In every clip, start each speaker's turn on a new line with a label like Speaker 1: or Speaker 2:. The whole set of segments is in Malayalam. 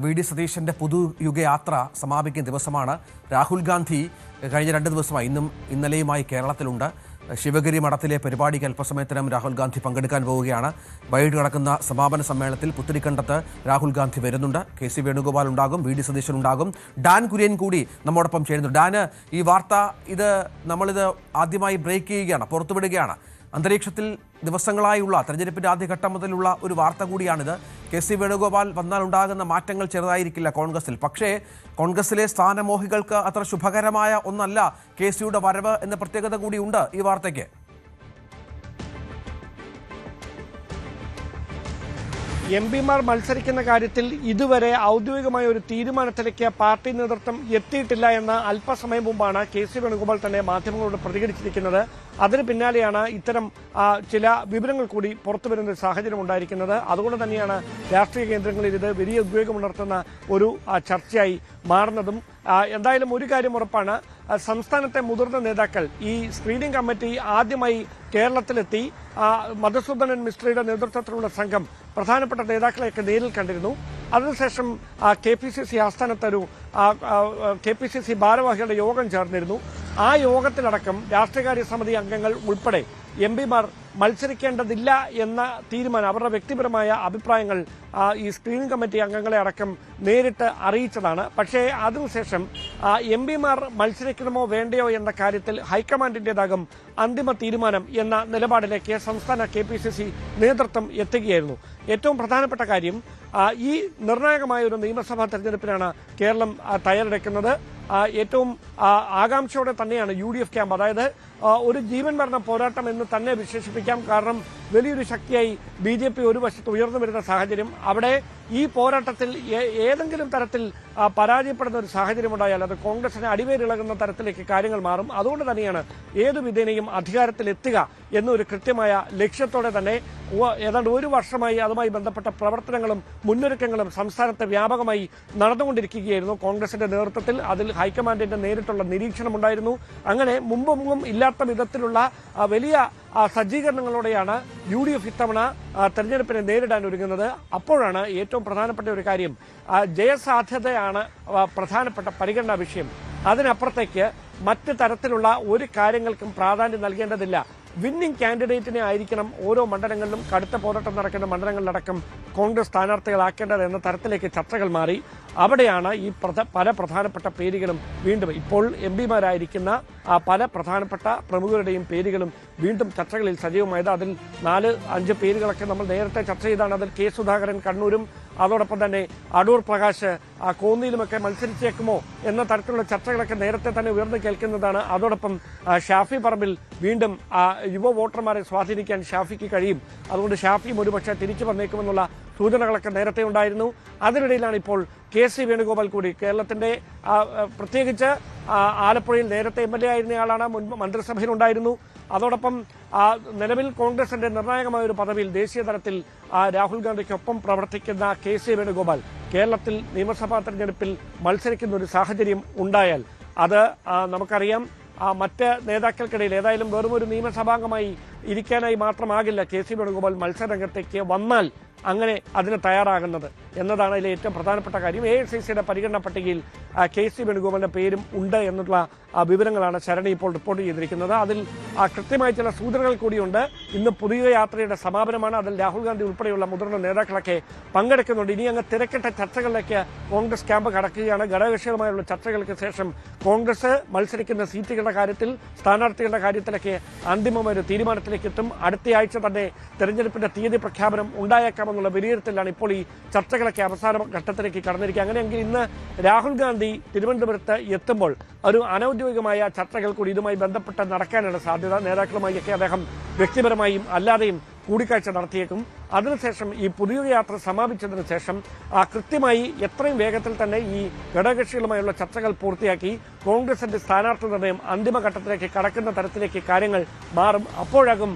Speaker 1: വി ഡി സതീശൻ്റെ പുതുയുഗയാത്ര സമാപിക്കുന്ന ദിവസമാണ്. രാഹുൽ ഗാന്ധി കഴിഞ്ഞ 2 ദിവസമായി ഇന്നും ഇന്നലെയുമായി കേരളത്തിലുണ്ട്. ശിവഗിരി മഠത്തിലെ പരിപാടിക്ക് അല്പസമയത്തിനും രാഹുൽ ഗാന്ധി പങ്കെടുക്കാൻ പോവുകയാണ്. വൈകിട്ട് നടക്കുന്ന സമാപന സമ്മേളനത്തിൽ പുത്തരിക്കണ്ടത്ത് രാഹുൽ ഗാന്ധി വരുന്നുണ്ട്. കെ സി വേണുഗോപാൽ ഉണ്ടാകും, വി ഡി സതീശൻ ഉണ്ടാകും, ഡാൻ കുര്യൻ കൂടി നമ്മോടൊപ്പം ചേരുന്നു. ഡാന്, ഈ വാർത്ത നമ്മളിത് ആദ്യമായി ബ്രേക്ക് ചെയ്യുകയാണ്, പുറത്തുവിടുകയാണ്. അന്തരീക്ഷത്തിൽ ദിവസങ്ങളായുള്ള തെരഞ്ഞെടുപ്പിന്റെ ആദ്യഘട്ടം മുതലുള്ള ഒരു വാർത്ത കൂടിയാണിത്. കെ സി വേണുഗോപാൽ വന്നാൽ ഉണ്ടാകുന്ന മാറ്റങ്ങൾ ചെറുതായിരിക്കില്ല കോൺഗ്രസിൽ. പക്ഷേ കോൺഗ്രസിലെ സ്ഥാനമോഹികൾക്ക് അത്ര ശുഭകരമായ ഒന്നല്ല കെ സിയുടെ വരവ് എന്ന പ്രത്യേകത കൂടിയുണ്ട് ഈ വാർത്തയ്ക്ക്.
Speaker 2: എംപിമാർ മത്സരിക്കുന്ന കാര്യത്തിൽ ഇതുവരെ ഔദ്യോഗികമായ ഒരു തീരുമാനത്തിലേക്ക് പാർട്ടി നേതൃത്വം എത്തിയിട്ടില്ല എന്ന അല്പസമയം മുമ്പാണ് കെ സി വേണുഗോപാൽ തന്നെ മാധ്യമങ്ങളോട് പ്രതികരിച്ചിരിക്കുന്നത്. അതിന് പിന്നാലെയാണ് ഇത്തരം ചില വിവരങ്ങൾ കൂടി പുറത്തുവരുന്ന ഒരു സാഹചര്യം ഉണ്ടായിരിക്കുന്നത്. അതുകൊണ്ട് തന്നെയാണ് രാഷ്ട്രീയ കേന്ദ്രങ്ങളിൽ ഇത് വലിയ ഉദ്വേഗമുണർത്തുന്ന ഒരു ചർച്ചയായി മാറുന്നതും. എന്തായാലും ഒരു കാര്യം ഉറപ്പാണ്, സംസ്ഥാനത്തെ മുതിർന്ന നേതാക്കൾ ഈ സ്ക്രീനിംഗ് കമ്മിറ്റി ആദ്യമായി കേരളത്തിലെത്തി മധുസൂദനൻ മിസ്ട്രിയുടെ നേതൃത്വത്തിലുള്ള സംഘം പ്രധാനപ്പെട്ട നേതാക്കളെയൊക്കെ നേരിൽ കണ്ടിരുന്നു. അതിനുശേഷം KPCC ആസ്ഥാനത്തൊരു KPCC ഭാരവാഹികളുടെ യോഗം ചേർന്നിരുന്നു. ആ യോഗത്തിലടക്കം രാഷ്ട്രീയകാര്യ സമിതി അംഗങ്ങൾ ഉൾപ്പെടെ എംപിമാർ മത്സരിക്കേണ്ടതില്ല എന്ന തീരുമാനം, അവരുടെ വ്യക്തിപരമായ അഭിപ്രായങ്ങൾ ഈ സ്ക്രീനിംഗ് കമ്മിറ്റി അംഗങ്ങളെ അടക്കം നേരിട്ട് അറിയിച്ചതാണ്. പക്ഷേ അതിനുശേഷം എംപിമാർ മത്സരിക്കണമോ വേണ്ടയോ എന്ന കാര്യത്തിൽ ഹൈക്കമാൻഡിന്റേതാകും അന്തിമ തീരുമാനം എന്ന നിലപാടിലേക്ക് സംസ്ഥാന KPCC നേതൃത്വം എത്തുകയായിരുന്നു. ഏറ്റവും പ്രധാനപ്പെട്ട കാര്യം, ഈ നിർണായകമായ ഒരു നിയമസഭാ തെരഞ്ഞെടുപ്പിനാണ് കേരളം തയ്യാറെടുക്കുന്നത്. ഏറ്റവും ആകാംക്ഷയോടെ തന്നെയാണ് UDF ക്യാമ്പ്, അതായത് ഒരു ജീവൻ മരണ പോരാട്ടം എന്ന് തന്നെ വിശേഷിപ്പിക്കാം. കാരണം വലിയൊരു ശക്തിയായി BJP ഒരു വശത്ത് ഉയർന്നു വരുന്ന സാഹചര്യം, അവിടെ ഈ പോരാട്ടത്തിൽ ഏതെങ്കിലും തരത്തിൽ പരാജയപ്പെടുന്ന ഒരു സാഹചര്യം ഉണ്ടായാൽ അത് കോൺഗ്രസിനെ അടിവേരിളകുന്ന തരത്തിലേക്ക് കാര്യങ്ങൾ മാറും. അതുകൊണ്ട് തന്നെയാണ് ഏതു വിധേനയും അധികാരത്തിലെത്തുക എന്നൊരു കൃത്യമായ ലക്ഷ്യത്തോടെ തന്നെ ഏതാണ്ട് 1 വർഷമായി അതുമായി ബന്ധപ്പെട്ട പ്രവർത്തനങ്ങളും മുന്നൊരുക്കങ്ങളും സംസ്ഥാനത്ത് വ്യാപകമായി നടന്നുകൊണ്ടിരിക്കുകയായിരുന്നു കോൺഗ്രസിന്റെ നേതൃത്വത്തിൽ. അതിൽ ഹൈക്കമാൻഡിന്റെ നേരിട്ടുള്ള നിരീക്ഷണമുണ്ടായിരുന്നു. അങ്ങനെ മുമ്പൊന്നും ഇല്ലാത്ത വിധത്തിലുള്ള വലിയ സജ്ജീകരണങ്ങളോടെയാണ് UDF ഇത്തവണ തെരഞ്ഞെടുപ്പിനെ നേരിടാൻ ഒരുങ്ങുന്നത്. അപ്പോഴാണ് ഏറ്റവും പ്രധാനപ്പെട്ട ഒരു കാര്യം, ജയസാധ്യതയാണ് പ്രധാനപ്പെട്ട പരിഗണനാ വിഷയം. അതിനപ്പുറത്തേക്ക് മറ്റ് തരത്തിലുള്ള ഒരു കാര്യങ്ങൾക്കും പ്രാധാന്യം നൽകേണ്ടതില്ല. വിന്നിംഗ് കാൻഡിഡേറ്റിനെ ആയിരിക്കണം ഓരോ മണ്ഡലങ്ങളിലും, കടുത്ത പോരാട്ടം നടക്കുന്ന മണ്ഡലങ്ങളിലടക്കം കോൺഗ്രസ് സ്ഥാനാർത്ഥികളാക്കേണ്ടത് എന്ന തരത്തിലേക്ക് ചർച്ചകൾ മാറി. അവിടെയാണ് ഈ പല പ്രധാനപ്പെട്ട പേരുകളും വീണ്ടും ഇപ്പോൾ എംപിമാരായിരിക്കുന്ന പല പ്രധാനപ്പെട്ട പ്രമുഖരുടെയും പേരുകളും വീണ്ടും ചർച്ചകളിൽ സജീവമായത്. അതിൽ 4-5 പേരുകളൊക്കെ നമ്മൾ നേരത്തെ ചർച്ച ചെയ്താണ്. അതിൽ കെ സുധാകരൻ കണ്ണൂരും അതോടൊപ്പം തന്നെ അടൂർ പ്രകാശ് കോന്നിയിലുമൊക്കെ മത്സരിച്ചേക്കുമോ എന്ന തരത്തിലുള്ള ചർച്ചകളൊക്കെ നേരത്തെ തന്നെ ഉയർന്നു കേൾക്കുന്നതാണ്. അതോടൊപ്പം ഷാഫി പറമ്പിൽ വീണ്ടും യുവ വോട്ടർമാരെ സ്വാധീനിക്കാൻ ഷാഫിക്ക് കഴിയും, അതുകൊണ്ട് ഷാഫിയും ഒരുപക്ഷെ തിരിച്ചു വന്നേക്കുമെന്നുള്ള സൂചനകളൊക്കെ നേരത്തെ ഉണ്ടായിരുന്നു. അതിനിടയിലാണ് ഇപ്പോൾ കെ സി വേണുഗോപാൽ കൂടി, കേരളത്തിന്റെ പ്രത്യേകിച്ച് ആലപ്പുഴയിൽ നേരത്തെ MLA ആയിരുന്നയാളാണ്, മുൻപ് മന്ത്രിസഭയിലുണ്ടായിരുന്നു. അതോടൊപ്പം നിലവിൽ കോൺഗ്രസിന്റെ നിർണായകമായ ഒരു പദവിയിൽ ദേശീയ തലത്തിൽ രാഹുൽ ഗാന്ധിക്കൊപ്പം പ്രവർത്തിക്കുന്ന കെ സി വേണുഗോപാൽ കേരളത്തിൽ നിയമസഭാ തെരഞ്ഞെടുപ്പിൽ മത്സരിക്കുന്ന ഒരു സാഹചര്യം ഉണ്ടായാൽ അത് നമുക്കറിയാം മറ്റ് നേതാക്കൾക്കിടയിൽ ഏതായാലും വെറും ഒരു നിയമസഭാംഗമായി ഇരിക്കാനായി മാത്രമാകില്ല കെ സി വേണുഗോപാൽ മത്സരരംഗത്തേക്ക് വന്നാൽ അങ്ങനെ അതിന് തയ്യാറാകുന്നത് എന്നതാണ് അതിലെ ഏറ്റവും പ്രധാനപ്പെട്ട കാര്യം. AICCയുടെ പരിഗണനാ പട്ടികയിൽ കെ സി വേണുഗോപാലിന്റെ പേരും ഉണ്ട് എന്നുള്ള വിവരങ്ങളാണ് ശരണി ഇപ്പോൾ റിപ്പോർട്ട് ചെയ്തിരിക്കുന്നത്. അതിൽ കൃത്യമായ ചില സൂചനകൾ കൂടിയുണ്ട്. ഇന്ന് പുതിയ യാത്രയുടെ സമാപനമാണ്. അതിൽ രാഹുൽ ഗാന്ധി ഉൾപ്പെടെയുള്ള മുതിർന്ന നേതാക്കളൊക്കെ പങ്കെടുക്കുന്നുണ്ട്. ഇനി അങ്ങ് തിരക്കിട്ട ചർച്ചകളിലേക്ക് കോൺഗ്രസ് ക്യാമ്പ് കടക്കുകയാണ്. ഘടകകക്ഷികളുമായുള്ള ചർച്ചകൾക്ക് ശേഷം കോൺഗ്രസ് മത്സരിക്കുന്ന സീറ്റുകളുടെ കാര്യത്തിൽ, സ്ഥാനാർത്ഥികളുടെ കാര്യത്തിലൊക്കെ അന്തിമമായ ഒരു തീരുമാനത്തിലേക്ക് എത്തും. അടുത്തയാഴ്ച തന്നെ തെരഞ്ഞെടുപ്പിന്റെ തീയതി പ്രഖ്യാപനം ഉണ്ടായേക്കാമെന്നുള്ള വിലയിരുത്തലാണ് ഇപ്പോൾ ഈ ചർച്ചകളൊക്കെ അവസാന ഘട്ടത്തിലേക്ക് കടന്നിരിക്കുക. അങ്ങനെയെങ്കിൽ ഇന്ന് രാഹുൽ ഗാന്ധി തിരുവനന്തപുരത്ത് എത്തുമ്പോൾ ഒരു അനൌദ്യോഗികമായ ചർച്ചകൾ കൂടി ഇതുമായി ബന്ധപ്പെട്ട് നടക്കാനാണ് സാധ്യത. നേതാക്കളുമായൊക്കെ അദ്ദേഹം വ്യക്തിപരമായും അല്ലാതെയും കൂടിക്കാഴ്ച നടത്തിയേക്കും. അതിനുശേഷം ഈ പുതിയ യാത്ര സമാപിച്ചതിനു ശേഷം കൃത്യമായി എത്രയും വേഗത്തിൽ തന്നെ ഈ ഘടകകക്ഷികളുമായുള്ള ചർച്ചകൾ പൂർത്തിയാക്കി കോൺഗ്രസിന്റെ സ്ഥാനാർത്ഥി നിർണയം അന്തിമഘട്ടത്തിലേക്ക് കടക്കുന്ന തരത്തിലേക്ക് കാര്യങ്ങൾ മാറും. അപ്പോഴാകും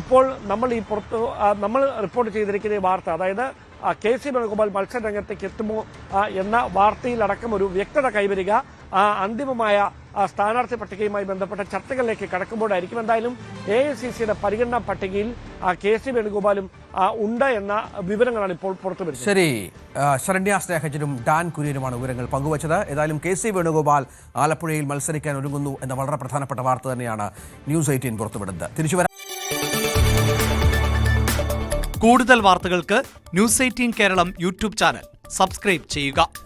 Speaker 2: ഇപ്പോൾ നമ്മൾ റിപ്പോർട്ട് ചെയ്തിരിക്കുന്ന വാർത്ത, അതായത് കെ സി വേണുഗോപാൽ മത്സരരംഗത്തേക്ക് എത്തുമോ എന്ന വാർത്തയിലടക്കം ഒരു വ്യക്തത കൈവരിക. അന്തിമമായ സ്ഥാനാർത്ഥി പട്ടികയുമായി ബന്ധപ്പെട്ട ചർച്ചകളിലേക്ക് കടക്കുമ്പോഴായിരിക്കും. എന്തായാലും AICCയുടെ പരിഗണനാ പട്ടികയിൽ KC വേണുഗോപാലും ഉണ്ട് എന്ന വിവരങ്ങളാണ് ഇപ്പോൾ പുറത്തുവരുന്നത്.
Speaker 1: ശരി, ശരണ്യ സ്നേഹജനും ഡാൻ കുര്യനുമാണ് വിവരങ്ങൾ പങ്കുവച്ചത്. ഏതായാലും KC വേണുഗോപാൽ ആലപ്പുഴയിൽ മത്സരിക്കാൻ ഒരുങ്ങുന്നു എന്ന വളരെ പ്രധാനപ്പെട്ട വാർത്ത തന്നെയാണ് News 18 പുറത്തുവിടുന്നത്. തിരിച്ചുവരാം.
Speaker 3: കൂടുതൽ വാർത്തകൾക്ക് News 18 Keralam YouTube channel subscribe ചെയ്യുക.